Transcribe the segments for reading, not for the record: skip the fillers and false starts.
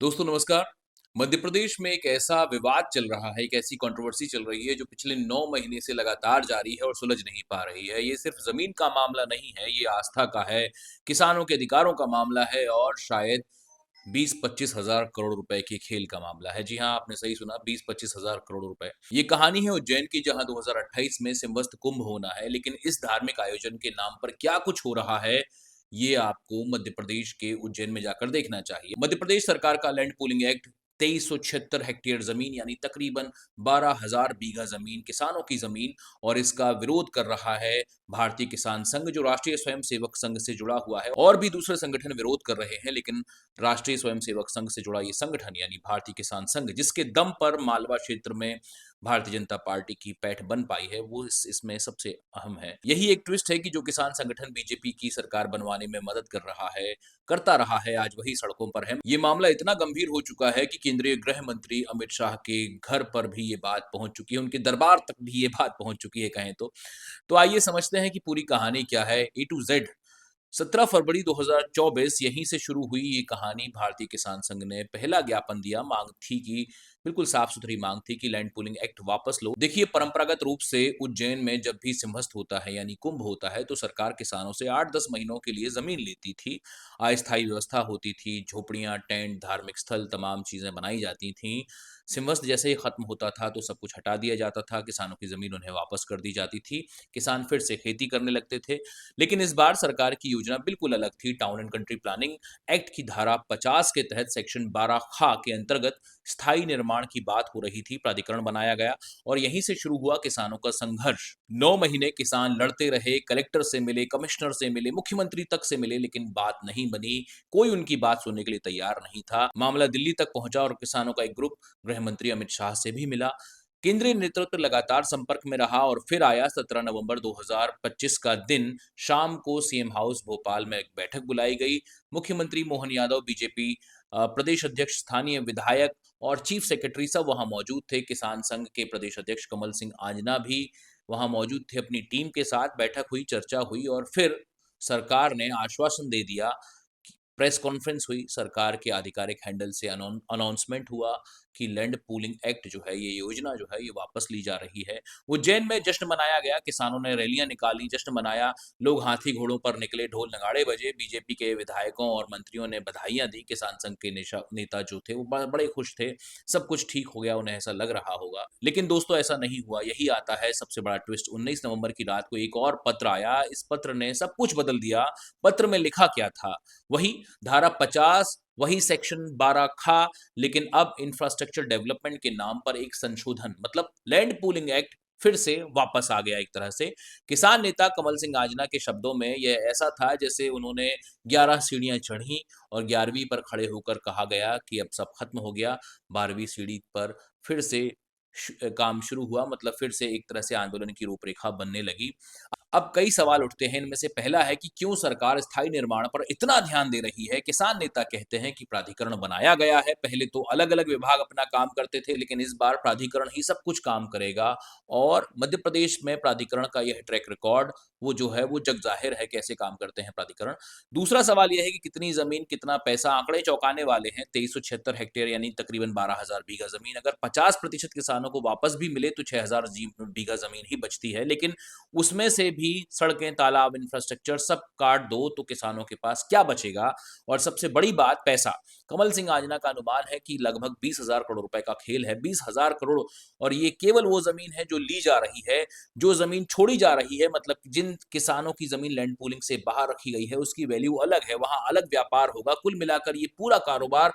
दोस्तों नमस्कार। मध्य प्रदेश में एक ऐसा विवाद चल रहा है, एक ऐसी कंट्रोवर्सी चल रही है जो पिछले 9 महीने से लगातार जारी है और सुलझ नहीं पा रही है। ये सिर्फ ज़मीन का मामला नहीं है, ये आस्था का है, किसानों के अधिकारों का मामला है और शायद 20-25 हज़ार करोड़ रुपए के खेल का मामला है। जी हाँ, आपने सही सुना 20-25 हज़ार करोड़ रुपए। ये कहानी है उज्जैन की जहाँ 2028 में सिंहस्थ कुंभ होना है, लेकिन इस धार्मिक आयोजन के नाम पर क्या कुछ हो रहा है ये आपको मध्य प्रदेश के उज्जैन में जाकर देखना चाहिए। मध्य प्रदेश सरकार का लैंड पूलिंग एक्ट 2376 हेक्टेयर जमीन यानी तकरीबन 12,000 बीघा जमीन किसानों की जमीन और इसका विरोध कर रहा है भारतीय किसान संघ जो राष्ट्रीय स्वयंसेवक संघ से जुड़ा हुआ है और भी दूसरे संगठन विरोध कर रहे हैं, लेकिन राष्ट्रीय स्वयंसेवक संघ से जुड़ा ये संगठन यानी भारतीय किसान संघ जिसके दम पर मालवा क्षेत्र में भारतीय जनता पार्टी की पैठ बन पाई है वो इसमें सबसे अहम है। यही एक ट्विस्ट है कि जो किसान संगठन बीजेपी की सरकार बनवाने में मदद कर रहा है, करता रहा है, आज वही सड़कों पर है। ये मामला इतना गंभीर हो चुका है कि केंद्रीय गृह मंत्री अमित शाह के घर पर भी ये बात पहुंच चुकी है, उनके दरबार तक भी ये बात पहुंच चुकी है कहें तो। तो आइए समझते हैं कि पूरी कहानी क्या है ए टू जेड। 17 फरवरी 2024 यहीं से शुरू हुई ये कहानी। भारतीय किसान संघ ने पहला ज्ञापन दिया, मांग थी कि बिल्कुल साफ-सुथरी मांग थी कि लैंड पूलिंग एक्ट वापस लो। देखिए, परंपरागत रूप से उज्जैन में जब भी सिंहस्थ होता है यानी कुंभ होता है, तो सरकार किसानों से 8-10 महीनों के लिए ज़मीन लेती थी। अस्थायी व्यवस्था होती थी, झोपड़ियाँ, टेंट, धार्मिक स्थल, तमाम चीज़ें बनाई जाती थीं। सिंहस्थ जैसे ही खत्म होता था, तो सब कुछ हटा दिया जाता था, किसानों की ज़मीन उन्हें वापस कर दी जाती थी। किसान फिर से खेती करने लगते थे। लेकिन इस बार सरकार की योजना बिल्कुल अलग थी। Town and country planning act की धारा 50 के तहत सेक्शन 12 खा के अंतर्गत स्थायी निर्माण की बात हो रही थी। प्राधिकरण बनाया गया और यहीं से शुरू हुआ किसानों का संघर्ष। 9 महीने किसान लड़ते रहे, कलेक्टर से मिले, कमिश्नर से मिले, मुख्यमंत्री तक से मिले, लेकिन बात नहीं बनी। कोई उनकी बात सुनने के लिए तैयार नहीं था। मामला दिल्ली तक पहुंचा और किसानों का एक ग्रुप गृह मंत्री अमित शाह से भी मिला। केंद्रीय नेतृत्व लगातार संपर्क में रहा और फिर आया 17 नवंबर 2025 का दिन। शाम को सीएम हाउस भोपाल में एक बैठक बुलाई गई। मुख्यमंत्री मोहन यादव, बीजेपी प्रदेश अध्यक्ष, स्थानीय विधायक और चीफ सेक्रेटरी सब वहां मौजूद थे। किसान संघ के प्रदेश अध्यक्ष कमल सिंह आंजना भी वहां मौजूद थे अपनी टीम के साथ। बैठक हुई, चर्चा हुई और फिर सरकार ने आश्वासन दे दिया। प्रेस कॉन्फ्रेंस हुई, सरकार के आधिकारिक हैंडल से अनाउंसमेंट हुआ कि लैंड पूलिंग एक्ट जो है, ये योजना जो है, ये वापस ली जा रही है। उज्जैन में जश्न मनाया गया, किसानों ने रैलियां निकाली, जश्न मनाया, लोग हाथी घोड़ों पर निकले, ढोल नगाड़े बजे, बीजेपी के विधायकों और मंत्रियों ने बधाइयां दी। किसान संघ के नेता जो थे वो बड़े खुश थे, सब कुछ ठीक हो गया, उन्हें ऐसा लग रहा होगा। लेकिन दोस्तों ऐसा नहीं हुआ। यही आता है सबसे बड़ा ट्विस्ट। 19 नवंबर की रात को एक और पत्र आया। इस पत्र ने सब कुछ बदल दिया। पत्र में लिखा क्या था? वही धारा 50, वही सेक्शन 12 खा, लेकिन अब इंफ्रास्ट्रक्चर डेवलपमेंट के नाम पर एक संशोधन, मतलब लैंड पूलिंग एक्ट फिर से वापस आ गया एक तरह से। किसान नेता कमल सिंह आजना के शब्दों में यह ऐसा था जैसे उन्होंने 11 सीढ़ियां चढ़ी और 11वीं पर खड़े होकर कहा गया कि अब सब खत्म हो गया। 12वीं सीढ़ी पर फिर से काम शुरू हुआ, मतलब फिर से एक तरह से आंदोलन की रूपरेखा बनने लगी। अब कई सवाल उठते हैं। इनमें से पहला है कि क्यों सरकार स्थायी निर्माण पर इतना ध्यान दे रही है? किसान नेता कहते हैं कि प्राधिकरण बनाया गया है। पहले तो अलग-अलग विभाग अपना काम करते थे, लेकिन इस बार प्राधिकरण ही सब कुछ काम करेगा और मध्य प्रदेश में प्राधिकरण का यह ट्रैक रिकॉर्ड वो जो है वो जग ज़ाहिर है कैसे काम करते हैं प्राधिकरण। दूसरा सवाल यह है कि कितनी ज़मीन, कितना पैसा? आंकड़े चौंकाने वाले हैं। 2376 हेक्टेयर यानी तकरीबन 12,000 बीघा ज़मीन। अगर 50% किसानों को वापस भी मिले तो 6,000 बीघा ज़मीन ही बचती है, लेकिन उसमें से भी सड़कें, तालाब, इंफ्रास्ट्रक्चर सब काट दो तो किसानों के पास क्या बचेगा? और सबसे बड़ी बात पैसा। कमल सिंह आजना का अनुमान है कि लगभग 20,000 करोड़ रुपए का खेल है। 20,000 करोड़, और ये केवल वो जमीन है जो ली जा रही है। जो जमीन छोड़ी जा रही है, मतलब जिन किसानों की जमीन लैंड पूलिंग से बाहर रखी गई है, उसकी वैल्यू अलग है, वहां अलग व्यापार होगा। कुल मिलाकर ये पूरा कारोबार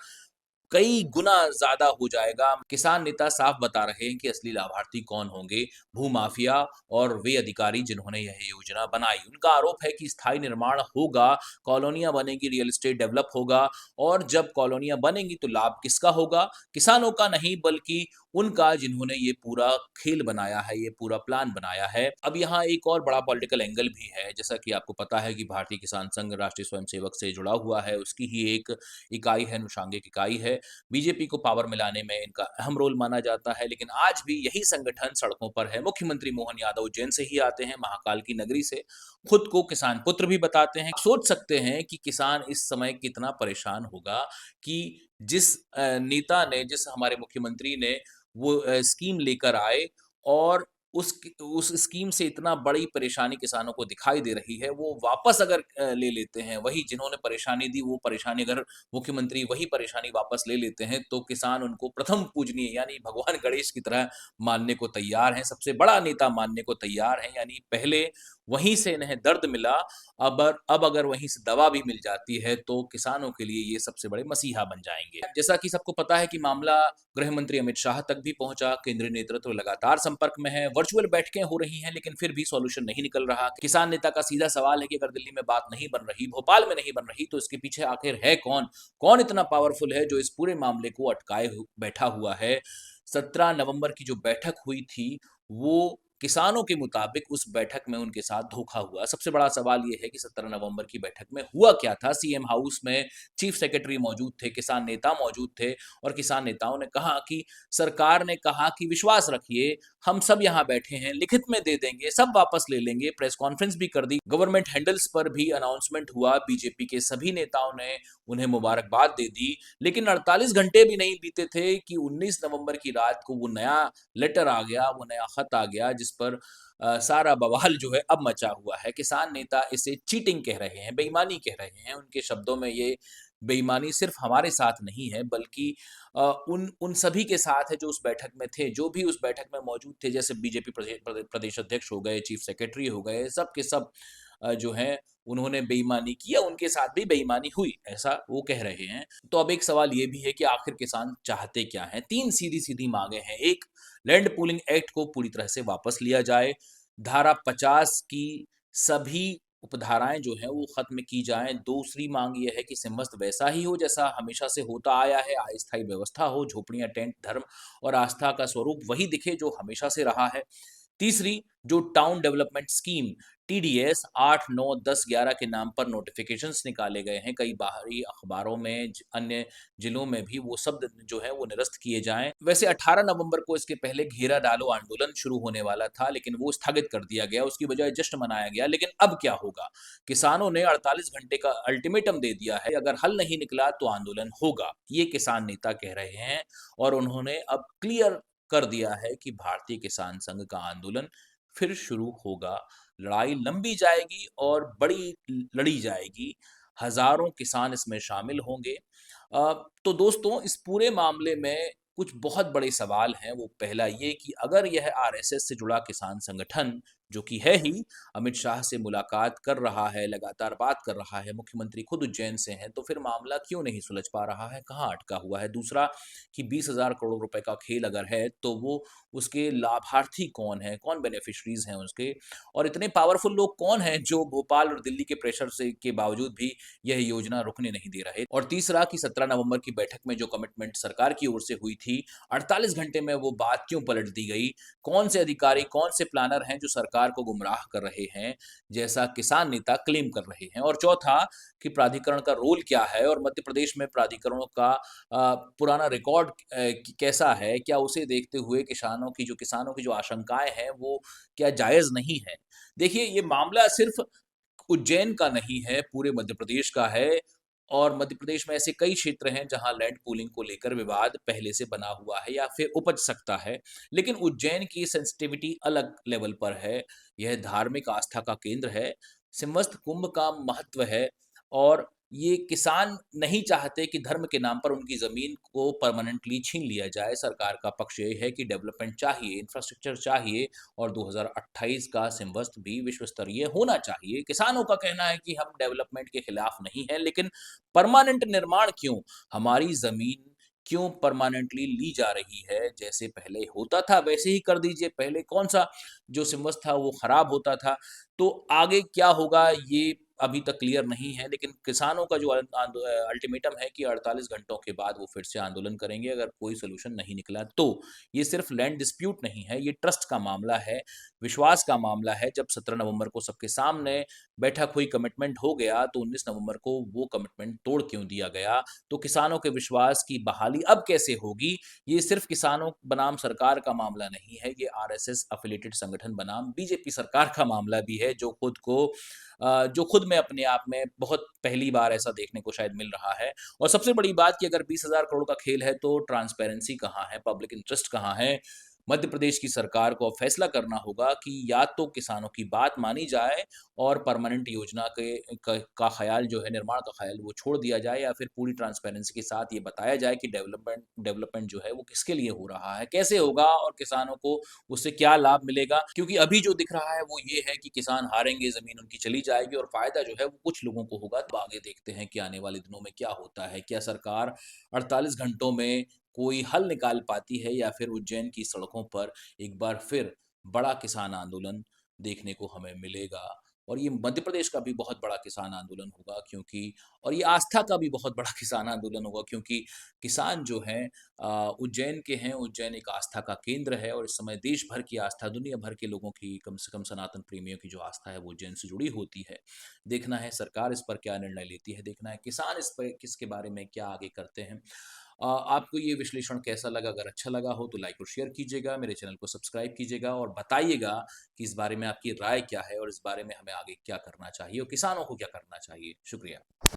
कई गुना ज़्यादा हो जाएगा। किसान नेता साफ बता रहे हैं कि असली लाभार्थी कौन होंगे, भूमाफिया और वे अधिकारी जिन्होंने यह योजना बनाई। उनका आरोप है कि स्थायी निर्माण होगा, कॉलोनियाँ बनेंगी, रियल एस्टेट डेवलप होगा और जब कॉलोनियाँ बनेंगी तो लाभ किसका होगा? किसानों का नहीं, बल्कि उनका जिन्होंने ये पूरा खेल बनाया है, ये पूरा प्लान बनाया है। अब यहाँ एक और बड़ा पॉलिटिकल एंगल भी है। जैसा कि आपको पता है कि भारतीय किसान संघ राष्ट्रीय स्वयंसेवक से जुड़ा हुआ है, उसकी ही एक इकाई है, अनुषंगिक इकाई है। बीजेपी को पावर में लाने में इनका अहम रोल माना जाता है, लेकिन आज भी यही संगठन सड़कों पर है। मुख्यमंत्री मोहन यादव उज्जैन से ही आते हैं, महाकाल की नगरी से। खुद को किसान पुत्र भी बताते हैं। सोच सकते हैं कि किसान इस समय कितना परेशान होगा कि जिस नेता ने, जिस हमारे मुख्यमंत्री ने वो स्कीम लेकर आए और उस स्कीम से इतना बड़ी परेशानी किसानों को दिखाई दे रही है, वो वापस अगर ले लेते हैं, वही जिन्होंने परेशानी दी, वो परेशानी अगर मुख्यमंत्री वही परेशानी वापस ले लेते हैं, तो किसान उनको प्रथम पूजनीय यानी भगवान गणेश की तरह मानने को तैयार हैं, सबसे बड़ा नेता मानने को तैयार हैं। यानी पहले वहीं से इन्हें दर्द मिला, अब अगर वहीं से दवा भी मिल जाती है, तो किसानों के लिए ये सबसे बड़े मसीहा बन जाएँगे। जैसा कि सबको पता है कि मामला गृह मंत्री अमित शाह तक भी पहुंचा। केंद्रीय नेतृत्व लगातार संपर्क में है, वर्चुअल बैठकें हो रही हैं, लेकिन फिर भी सॉल्यूशन नहीं निकल रहा। किसान नेता का सीधा सवाल है कि अगर दिल्ली में बात नहीं बन रही, भोपाल में नहीं बन रही, तो इसके पीछे आखिर है कौन? कौन इतना पावरफुल है जो इस पूरे मामले को अटकाए बैठा हुआ है? 17 नवंबर की जो बैठक हुई थी, वो किसानों के मुताबिक उस बैठक में उनके साथ धोखा हुआ। सबसे बड़ा सवाल ये है कि 17 नवंबर की बैठक में हुआ क्या था? सीएम हाउस में चीफ सेक्रेटरी मौजूद थे, किसान नेता मौजूद थे और किसान नेताओं ने कहा कि सरकार ने कहा कि विश्वास रखिए, हम सब यहाँ बैठे हैं, लिखित में दे देंगे, सब वापस ले लेंगे। प्रेस कॉन्फ्रेंस भी कर दी, गवर्नमेंट हैंडल्स पर भी अनाउंसमेंट हुआ, बीजेपी के सभी नेताओं ने उन्हें मुबारकबाद दे दी। लेकिन 48 घंटे भी नहीं बीते थे कि 19 नवंबर की रात को वो नया लेटर आ गया, वो नया खत आ गया, जिस पर सारा बवाल जो है अब मचा हुआ है। किसान नेता इसे चीटिंग कह रहे हैं, बेईमानी कह रहे हैं। उनके शब्दों में ये बेईमानी सिर्फ हमारे साथ नहीं है, बल्कि उन उन सभी के साथ है जो उस बैठक में थे, जो भी उस बैठक में मौजूद थे, जैसे बीजेपी प्रदेश अध्यक्ष हो गए, चीफ सेक्रेटरी हो गए, सब के सब जो हैं उन्होंने बेईमानी की या उनके साथ भी बेईमानी हुई, ऐसा वो कह रहे हैं। तो अब एक सवाल ये भी है कि आखिर किसान चाहते क्या हैं? 3 सीधी-सीधी माँगें हैं। एक, लैंड पूलिंग एक्ट को पूरी तरह से वापस लिया जाए। धारा 50 की सभी उपधाराएँ जो हैं वो ख़त्म की जाएँ। दूसरी माँग ये है कि सिम्बस्त वैसा ही हो जैसा हमेशा से होता आया है, अस्थायी व्यवस्था हो, झोपड़ियाँ, टेंट, धर्म और आस्था का स्वरूप वही दिखे जो हमेशा से रहा है। तीसरी, जो टाउन डेवलपमेंट स्कीम टीडीएस 8, 9, 10, 11 के नाम पर नोटिफिकेशंस निकाले गए हैं, कई बाहरी अखबारों में, अन्य जिलों में भी वो शब्द जो है वो निरस्त किए जाएं। वैसे 18 नवंबर को इसके पहले घेरा डालो आंदोलन शुरू होने वाला था, लेकिन वो स्थगित कर दिया गया, उसकी बजाय जश्न मनाया गया। लेकिन अब क्या होगा? किसानों ने 48 घंटे का अल्टीमेटम दे दिया है, अगर हल नहीं निकला तो आंदोलन होगा, ये किसान नेता कह रहे हैं। और उन्होंने अब क्लियर कर दिया है कि भारतीय किसान संघ का आंदोलन फिर शुरू होगा। लड़ाई लंबी जाएगी और बड़ी लड़ी जाएगी। हज़ारों किसान इसमें शामिल होंगे। तो दोस्तों, इस पूरे मामले में कुछ बहुत बड़े सवाल हैं। वो पहला ये कि अगर यह आरएसएस से जुड़ा किसान संगठन, जो कि है ही, अमित शाह से मुलाकात कर रहा है, लगातार बात कर रहा है, मुख्यमंत्री खुद उज्जैन से हैं, तो फिर मामला क्यों नहीं सुलझ पा रहा है? कहाँ अटका हुआ है? दूसरा, कि 20,000 करोड़ रुपए का खेल अगर है, तो वो उसके लाभार्थी कौन हैं? कौन बेनिफिशरीज़ हैं उसके? और इतने पावरफुल लोग कौन हैं जो भोपाल और दिल्ली के प्रेशर से के बावजूद भी यह योजना रुकने नहीं दे रहे? और तीसरा, कि 17 नवंबर की बैठक में जो कमिटमेंट सरकार की ओर से हुई थी, 48 घंटे में वो बात क्यों पलट दी गई? कौन से अधिकारी, कौन से प्लानर हैं जो सरकार को गुमराह कर रहे हैं, जैसा किसान नेता क्लेम कर रहे हैं? और चौथा, कि प्राधिकरण का रोल क्या है और मध्य प्रदेश में प्राधिकरणों का पुराना रिकॉर्ड कैसा है? क्या उसे देखते हुए किसानों की जो आशंकाएँ हैं, वो क्या जायज़ नहीं है? देखिए, ये मामला सिर्फ़ उज्जैन का नहीं है, पूरे मध्य प्रदेश का है। और मध्य प्रदेश में ऐसे कई क्षेत्र हैं जहां लैंड पूलिंग को लेकर विवाद पहले से बना हुआ है या फिर उपज सकता है। लेकिन उज्जैन की सेंसिटिविटी अलग लेवल पर है। यह धार्मिक आस्था का केंद्र है, सिंहस्थ कुंभ का महत्व है और ये किसान नहीं चाहते कि धर्म के नाम पर उनकी ज़मीन को परमानेंटली छीन लिया जाए। सरकार का पक्ष ये है कि डेवलपमेंट चाहिए, इंफ्रास्ट्रक्चर चाहिए और 2028 का सिंहस्थ भी विश्व स्तरीय होना चाहिए। किसानों का कहना है कि हम डेवलपमेंट के खिलाफ नहीं हैं, लेकिन परमानेंट निर्माण क्यों? हमारी ज़मीन क्यों परमानेंटली ली जा रही है? जैसे पहले होता था वैसे ही कर दीजिए। पहले कौन-सा जो सिंहस्थ था वो खराब होता था। तो आगे क्या होगा ये अभी तक क्लियर नहीं है, लेकिन किसानों का जो अल्टीमेटम है कि 48 घंटों के बाद वो फिर से आंदोलन करेंगे अगर कोई सॉल्यूशन नहीं निकला तो। ये सिर्फ लैंड डिस्प्यूट नहीं है, ये ट्रस्ट का मामला है, विश्वास का मामला है। जब 17 नवंबर को सबके सामने बैठक हुई, कमिटमेंट हो गया, तो 19 नवंबर को वो कमिटमेंट तोड़ क्यों दिया गया? तो किसानों के विश्वास की बहाली अब कैसे होगी? ये सिर्फ किसानों बनाम सरकार का मामला नहीं है, ये आरएसएस एफिलिएटेड संगठन बनाम बीजेपी सरकार का मामला भी है, जो खुद में अपने आप में बहुत पहली बार ऐसा देखने को शायद मिल रहा है। और सबसे बड़ी बात कि अगर 20,000 करोड़ का खेल है तो ट्रांसपेरेंसी कहाँ है, पब्लिक इंटरेस्ट कहाँ है? मध्य प्रदेश की सरकार को अब फैसला करना होगा कि या तो किसानों की बात मानी जाए और परमानेंट योजना का ख़्याल जो है, निर्माण का ख़्याल वो छोड़ दिया जाए, या फिर पूरी ट्रांसपेरेंसी के साथ ये बताया जाए कि डेवलपमेंट जो है वो किसके लिए हो रहा है, कैसे होगा और किसानों को उससे क्या लाभ मिलेगा। क्योंकि अभी जो दिख रहा है वो ये है कि किसान हारेंगे, ज़मीन उनकी चली जाएगी और फ़ायदा जो है वो कुछ लोगों को होगा। तो आगे देखते हैं कि आने वाले दिनों में क्या होता है। क्या सरकार 48 घंटों में कोई हल निकाल पाती है, या फिर उज्जैन की सड़कों पर एक बार फिर बड़ा किसान आंदोलन देखने को हमें मिलेगा। और ये मध्य प्रदेश का भी बहुत बड़ा किसान आंदोलन होगा, क्योंकि और ये आस्था का भी बहुत बड़ा किसान आंदोलन होगा, क्योंकि किसान जो हैं उज्जैन के हैं। उज्जैन एक आस्था का केंद्र है और इस समय देश भर की आस्था, दुनिया भर के लोगों की, कम से कम सनातन प्रेमियों की जो आस्था है वो उज्जैन से जुड़ी होती है। देखना है सरकार इस पर क्या निर्णय लेती है, देखना है किसान इस पर किसके बारे में क्या आगे करते हैं। आपको ये विश्लेषण कैसा लगा? अगर अच्छा लगा हो तो लाइक और शेयर कीजिएगा, मेरे चैनल को सब्सक्राइब कीजिएगा और बताइएगा कि इस बारे में आपकी राय क्या है और इस बारे में हमें आगे क्या करना चाहिए और किसानों को क्या करना चाहिए। शुक्रिया।